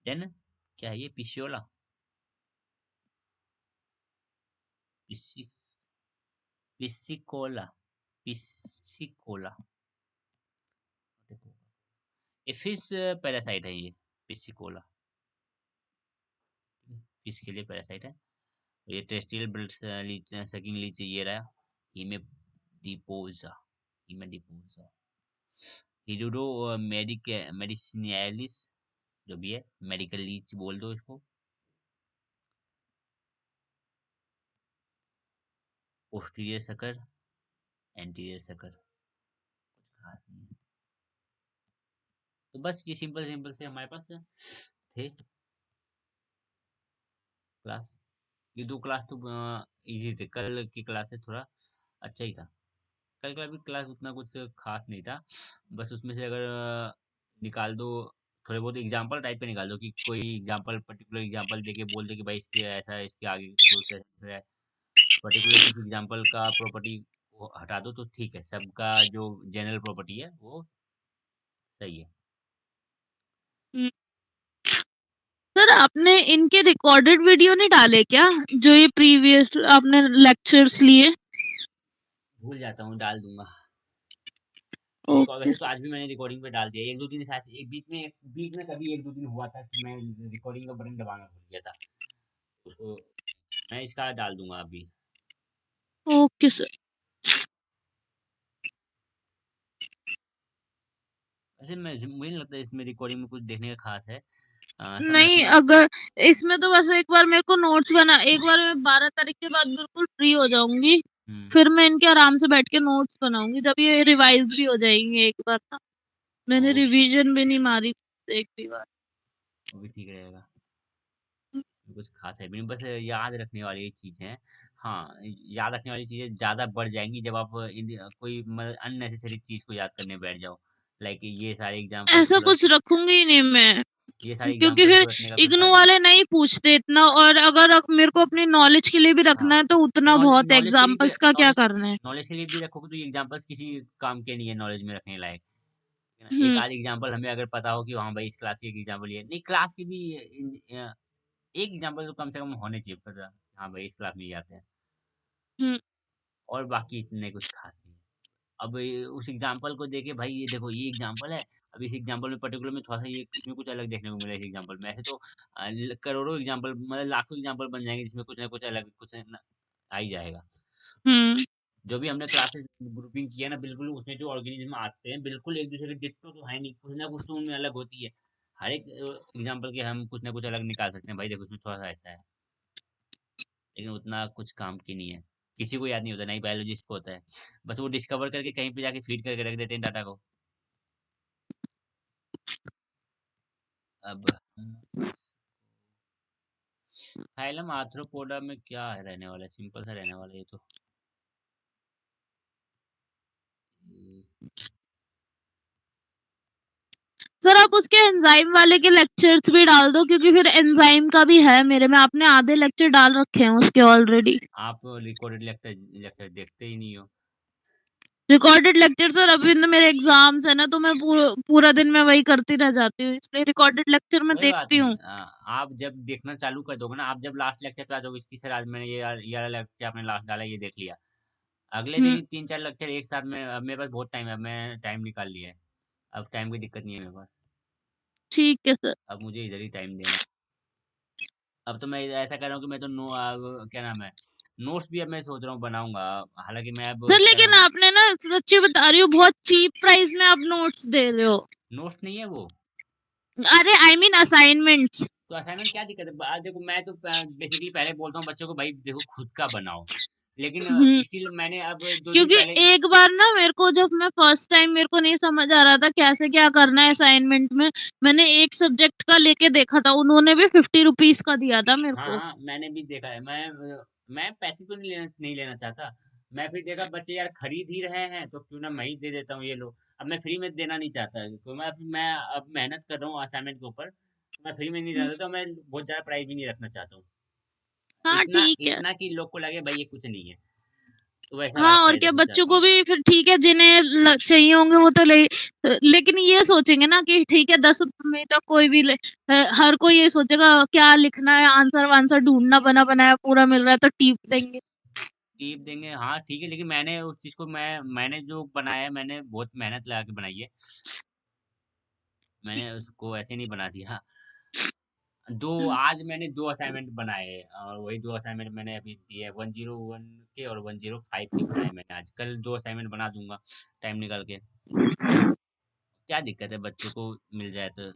देन क्या है ये, पिशियोला, पिसी, पिसिकोला, पिसिकोला, ये फिश पैरासाइट है ये, पिसिकोला, फिश के लिए पैरासाइट है। ये terrestrial blood leech sucking leech ये रहा, हिमेडिपोजा, हिमेडिपोजा। हिरुडो मेडिसिनियालिस, जो भी है, मेडिकल लीच बोल दो इसको। पोस्टीरियर सकर, एंटीरियर सकर, कुछ खास नहीं है। तो बस ये सिंपल सिंपल से हमारे पास थे क्लास। ये दो क्लास तो इजी थे, कल की क्लास से थोड़ा अच्छा ही था। कल का भी क्लास उतना कुछ खास नहीं था, बस उसमें से अगर निकाल दो, थोड़े बहुत एग्जांपल टाइप के निकाल दो, कि कोई एग्जांपल, पर्टिकुलर एग्जांपल देके बोल दे कि भाई इसके ऐसा है, इसके आगे प्रोसेस है, पर्टिकुलर किसी एग्जांपल का प्रॉपर्टी को हटा दो तो ठीक है, सबका जो जनरल प्रॉपर्टी है वो सही है। हुँ। सर आपने इनके रिकॉर्डेड वीडियो नहीं डाले क्या? जो ये प्रीवियस आपने लेक्चर्स लिए? भूल जाता हूँ, डाल दूंगा। रिकॉर्ड ओके वैसे तो सर। आज भी मैंने रिकॉर्डिंग पे डाल दिया, एक दो दिन शायद एक बीच में कभी एक दो दिन हुआ था कि मैं रिकॉर्डिंग का बटन दबाना भूल गया था, उसको मैं इसका डाल दूंगा अभी। Okay sir. वैसे मुझे नहीं लगता इसमें रिकॉर्डिंग में कुछ देखने का खास है। सब नहीं, मतलब अगर इसमें तो बस एक बार मेरे को नोट्स बना, एक बार मैं 12 तारीख के बाद बिल्कुल फ्री हो जाऊँगी, हम्म। फिर मैं इनके आराम से बैठ के नोट्स बनाऊँगी, जब ये रिवाइज़ भी हो जाएँगे एक बार ना। मैंने वो रिवीजन भी नहीं मारी एक भी बार। वो भी ठीक रहेगा। कुछ खास है भी नहीं, बस याद रखने वाली चीजें हैं। हाँ, याद रखने वाली चीजें ज्यादा बढ़ जाएंगी जब आप कोई अननेसेसरी चीज को याद करने बैठ जाओ। लाइक ये सारे एग्जांपल्स ऐसा को कुछ रखूँगी ही नहीं मैं, ये सारे क्योंकि एग्जांपल्स फिर को रटने का कोई इग्नू फायदा नहीं। वाले नहीं पूछते इतना, और अगर मेरे को अपनी नॉलेज के लिए भी हाँ, रखना है तो उतना बहुत है, नॉलेज के लिए भी एग्ज़ाम्पल्स का क्या नॉलेज करना है। नॉलेज के लिए भी रखोगे तो ये एग्जांपल्स किसी काम के नहीं है नॉलेज में रखने लायक। है ना? एक हुँ, आध एग्जांपल हमें अगर पता हो कि हाँ भाई इस क्लास की एक एग्जांपल ये नहीं, क्लास की भी एक एग्जांपल तो कम से कम होने चाहिए पता। हाँ भाई इस क्लास में ये आते हैं। हुँ, और बाकी इतने कुछ खास नहीं है। अब उस एग्जांपल को देके भाई ये देखो ये एग्जांपल है। अब इस एग्जांपल में पर्टिकुलर में थोड़ा सा ये इसमें कुछ अलग देखने को मिला इस एग्जांपल में। ऐसे तो करोड़ों एग्जांपल मतलब लाखों एग्जांपल बन जाएंगे जिसमें कुछ ना कुछ अलग कुछ आ ही जाएगा। हुँ, जो भी हमने क्लासेस ग्रुपिंग किया ना बिल्कुल उसमें जो ऑर्गेनिज्म आते हैं बिल्कुल एक दूसरे के डिट्टो तो है नहीं, कुछ ना कुछ तो उनमें अलग होती है। हर एक एग्जांपल के हम कुछ ना कुछ अलग निकाल सकते हैं भाई देखो इसमें थोड़ा सा ऐसा है, लेकिन उतना कुछ काम की नहीं है। किसी को याद नहीं होता, नहीं बायोलॉजिस्ट को होता है। बस वो डिस्कवर करके कहीं पे जाके फीड करके रख देते हैं डाटा को। अब फाइलम आर्थ्रोपोडा में क्या है रहने वाला है, सिंपल सा रहने वाला है ये तो। ये सर आप उसके एंजाइम वाले के लेक्चर्स भी डाल दो, क्योंकि फिर एंजाइम का भी है मेरे में, आपने आधे लेक्चर डाल रखे हैं उसके ऑलरेडी। आप रिकॉर्डेड लेक्चर लेक्चर देखते ही नहीं हो। रिकॉर्डेड लेक्चर सर, अभी तो मेरे एग्जाम्स है ना, तो मैं पूरा दिन मैं वही करती रह जाती हूँ, इसलिए रिकॉर्डेड लेक्चर मैं कोई बात देखती नहीं, हूँ। आप जब देखना चालू कर दोगे ना, आप जब लास्ट लेक्चर पे आ जाओगे इसकी सर आज मैंने ये वाला लेक्चर आपने लास्ट डाला ये देख लिया, अगले दिन हुँ, ही 3-4 लेक्चर एक साथ में। अब मेरे पास बहुत टाइम है, अब मैं टाइम निकाल लिया है। अब टाइम की दिक्कत नहीं है मेरे पास। ठीक है सर। अब मुझे इधर ही टाइम देना है। अब तो मैं ऐसा कर रहा हूँ कि मैं तो क्या नाम है, नोट्स भी अब मैं सोच रहा हूँ बनाऊंगा। हालांकि मैं अब सर क्या लेकिन नाम, आपने ना, सच्ची बता रही हूँ, बहुत चीप प्राइस में आप नोट्स दे रहे हो। नोट्स नहीं है वो। अरे आई मीन असाइनमेंट्स। तो असाइनमेंट क्या दिक्कत है, देखो मैं तो बेसिकली पहले बोलता हूँ बच्चों को भाई देखो खुद का बनाओ। लेकिन हुँ, स्टिल मैंने अब 2 दिन क्योंकि पहले एक बार ना मेरे को, जब मैं फर्स्ट टाइम, मेरे को नहीं समझ आ रहा था कैसे क्या करना है असाइनमेंट में, मैंने एक सब्जेक्ट का लेके देखा था, उन्होंने भी 50 रुपीज़ का दिया था मेरे हाँ को। हाँ मैंने भी देखा है। मैं पैसे तो नहीं लेना चाहता। मैं फिर देखा बच्चे यार खरीद ही रहे हैं तो क्यों ना मैं ही दे देता हूँ ये लो। अब मैं फ्री में देना नहीं चाहता, तो मैं अब मेहनत कर रहा हूँ असाइनमेंट के ऊपर, तो मैं फ्री में नहीं हुँ, देता, तो मैं बहुत ज्यादा प्राइस भी नहीं रखना चाहता हूँ। हाँ, इतना ठीक है। इतना कि लोग को लगे भाई ये कुछ नहीं है, तो वैसा वाला हाँ, और प्राइस क्या, रखना बच्चों चाहता को हूँ। भी फिर ठीक है, जिन्हें चाहिए होंगे वो तो ले, लेकिन ये सोचेंगे ना कि ठीक है 10 रुपए में तो कोई भी ले, हर कोई ये सोचेगा क्या लिखना है, आंसर वांसर ढूंढना, बना बनाया पूरा मिल रहा है तो टीप देंगे। टिप देंगे हाँ ठीक है, लेकिन मैंने उस चीज को मैंने जो बनाया है मैंने बहुत मेहनत लगा के बनाई है। मैंने उसको ऐसे नहीं बना दिया। दो आज मैंने 2 असाइनमेंट बनाए हैं, और वही 2 असाइनमेंट मैंने अभी दिए 101 के और 105 के बनाए मैंने आज। कल 2 असाइनमेंट बना दूंगा टाइम निकाल के। क्या दिक्कत है बच्चों को मिल जाए तो।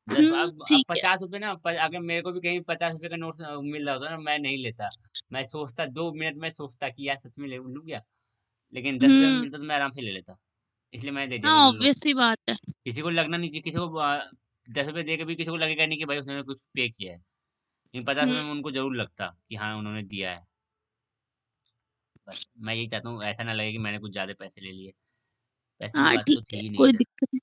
अब ठीक है। 50 रुपए ना अगर मेरे को भी कहीं 50 रुपए का नोट मिल रहा होता ना मैं नहीं लेता। मैं सोचता 2 मिनट में सोचता कि यार सच में ले लूं क्या, लेकिन 10 रुपए में हुँ, मिलता तो मैं आराम से ले लेता। इसलिए मैंने दे दिया हाँ, बोलो लो। ऑब्वियस सी बात है। किसी को लगना नहीं चाहिए, किसी को 10 रुपए दे के भी किसी को लगेगा नहीं कि भाई उसने कुछ पे किया है। लेकिन 50 रुपए हुँ, में उनको जरूर लगता कि हाँ उन्होंने दिया है। बस मैं यही चाहता हूँ ऐसा ना लगे कि मैंने कुछ ज्यादा पैसे ले लिए। पैसे की हाँ, बात ठीक तो थी है, ही नहीं कोई इधर। दिक्कत नहीं।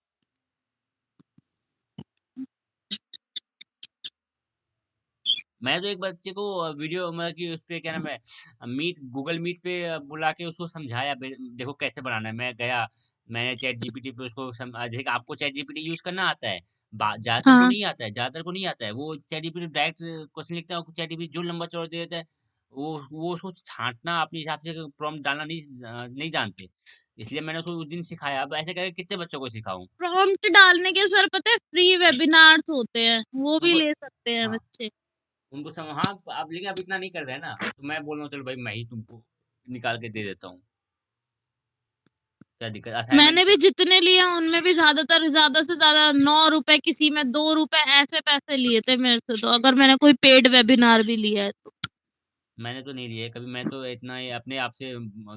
मैं तो एक बच्चे को वीडियो मतलब कि उस पे क्या नाम है मीट गूगल मीट पे बुला के उसको समझाया देखो कैसे बनाना है। मैं गया, मैंने चैट जीपीटी पे उसको जैसे कि आपको चैट जीपीटी यूज करना आता है, ज्यादातर को हाँ, नहीं आता है, ज्यादातर को नहीं आता है। वो चैट जीपीटी डायरेक्ट क्वेश्चन लिखता है, चैट जीपीटी जो लंबा चौड़ा दे देता है। वो उसको छांटना अपने हिसाब से प्रॉम्प्ट डालना नहीं जानते। इसलिए मैंने उसको उस दिन सिखाया। अब ऐसे करके कितने बच्चों को सिखाऊं। प्रॉम्प्ट डालने के सर पता है फ्री वेबिनार्स होते हैं, वो भी उनको ले सकते हैं हाँ बच्चे। उनको हाँ आप लेकिन अब इतना नहीं कर रहे हैं ना, तो मैं बोल रहा हूँ चलो भाई मैं ही तुमको निकाल के दे देता हूँ। क्या दिक्कत मैंने असाइनमेंट? भी जितने लिए हैं उनमें भी ज़्यादातर ज़्यादा से ज़्यादा ₹9 किसी में ₹2 ऐसे पैसे लिए थे मेरे से तो, अगर मैंने कोई पेड वेबिनार भी लिया है तो। मैंने तो नहीं लिए कभी, मैं तो इतना ही अपने आप से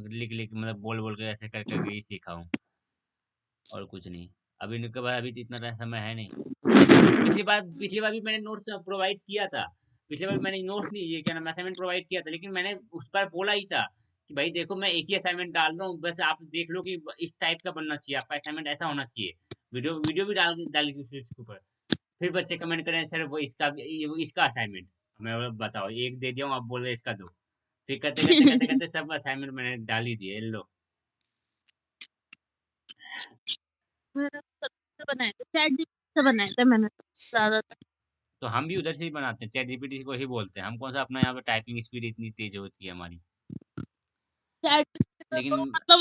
लिख लिख मतलब बोल बोल के ऐसे कर करके ही सीखा हूँ, और कुछ नहीं। अभी इनके बाद अभी तो इतना समय है नहीं। पिछली बार भी मैंने नोट्स प्रोवाइड किया था। पिछली बार भी मैंने नोट्स नहीं, ये क्या नाम, असाइनमेंट प्रोवाइड किया था, लेकिन मैंने उस पर बोला ही था कि भाई देखो मैं एक ही असाइनमेंट डाल रहा हूँ, बस आप देख लो कि इस टाइप का बनना चाहिए, आपका असाइनमेंट ऐसा होना चाहिए। वीडियो वीडियो भी डाल डाली थी उसके ऊपर। फिर बच्चे कमेंट करें सर वो इसका वो इसका असाइनमेंट। मैं बोला, बताओ एक दे दिया हूँ, आप बोल रहे इसका दो। फिर करते करते करते करते सब असाइनमेंट मैंने डाल ही दिए, लो। मैंने सबसे बनाए थे, चैटजीपीटी से बनाए थे मैंने तो ज़्यादातर। तो हम भी उधर से ही बनाते हैं, चैट जीपीटी को ही बोलते हैं हम, कौन सा अपना यहाँ पे टाइपिंग स्पीड इतनी तेज होती है हमारी। चैटजीपीटी से तो लेकिन मतलब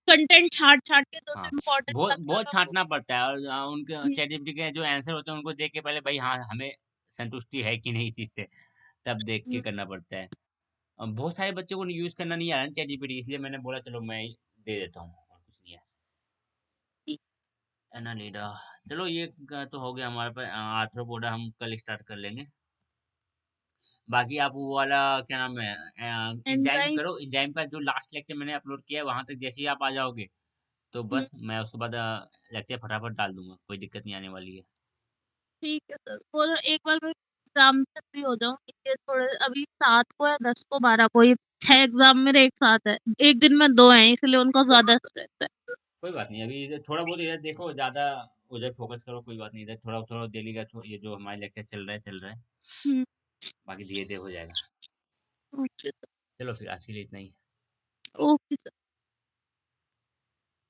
कंटेंट छाँट-छाँट के जो हाँ, इम्पोर्टेंट बहुत लगता बहुत था वो। छाँटना पड़ता है, और उनके हुँ, चैट जीपीटी के जो आंसर होते हैं उनको देख के पहले भाई हाँ हमें संतुष्टि है कि नहीं इस चीज़ से, तब देख के हुँ, करना पड़ता है। बहुत सारे बच्चों को यूज़ करना नहीं आ रहा है चैट जीपीटी, इसलिए मैंने बोला चलो मैं ही दे देता हूँ, और कुछ नहीं है। ठीक एनालिडा, चलो ये तो हो गया हमारे पास। आर्थ्रोपोडा हम कल स्टार्ट कर लेंगे। बाकी आप वो वाला क्या नाम है, एंजाइम एंजाइम करो। एंजाइम का जो लास्ट लेक्चर मैंने अपलोड किया है वहां तक जैसे ही आप आ जाओगे, तो हुँ, बस मैं उसके बाद लेक्चर फटाफट डाल दूंगा, कोई दिक्कत नहीं आने वाली है। ठीक है सर। वो ना एक बार मैं एग्ज़ाम से फ्री हो जाऊँ, इसलिए थोड़े अभी 7 को है, 10 को, 12 को, ये 6 एग्ज़ाम मेरे एक साथ है। एक दिन में 2 हैं इसलिए उनका ज़्यादा स्ट्रेस है। कोई बात नहीं, अभी इधर थोड़ा बहुत इधर देखो, ज्यादा उधर फोकस करो, कोई बात नहीं, इधर थोड़ा थोड़ा डेली का ये जो हमारे लेक्चर चल रहा है चल रहा है। हुँ, बाकी धीरे धीरे हो जाएगा। ओके सर, चलो फिर आज के लिए इतना ही। Okay sir.